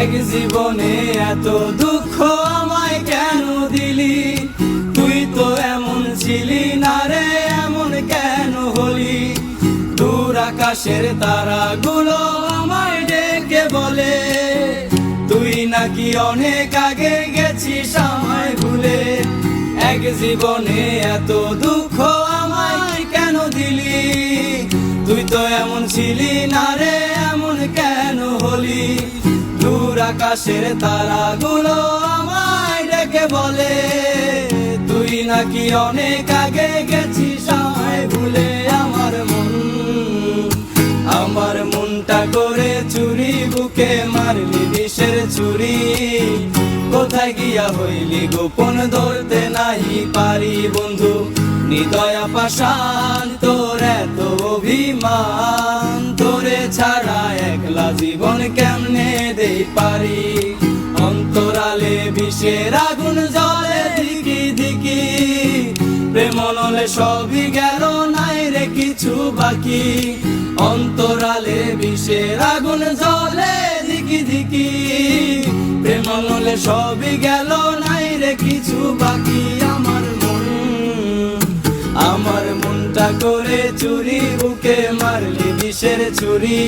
এক জীবনে এত দুঃখ আমায় কেন দিলি? তুই তো এমন ছিলি না রে, এমন কেন হলি? দূর আকাশের তারাগুলো আমায় ডেকে বলে, তুই নাকি অনেক আগে গেছিস আমায় ভুলে। এক জীবনে এত দুঃখ আমায় কেন দিলি? তুই তো এমন ছিলি না রে, এমন কেন হলি? দূর আকাশের তারাগুলো আমায় ডেকে বলে, তুই নাকি অনেক আগে গেছিস আমায় ভুলে। আমার মনটা করে চুরি, বুকে মারলি বিষের ছুরি। কোথায় গিয়া হইলি গোপন, ধরতে নাহি পারি বন্ধু। নিদয়া পাষাণ তোর এত অভিমান, তোরে ছাড়া একলা জীবন কেমনে দেই পারি? অন্তরালে বিষের আগুন জ্বলে ধিকি ধিকি, প্রেম নলে সবই গেল, নাই রে কিছু বাকি। অন্তরালে বিষের আগুন জ্বলে ধিকি ধিকি, প্রেম নলে সবই গেল, নাই রে কিছু বাকি। আমার মনটা করে চুরি, বুকে মারলি বিষের ছুরি।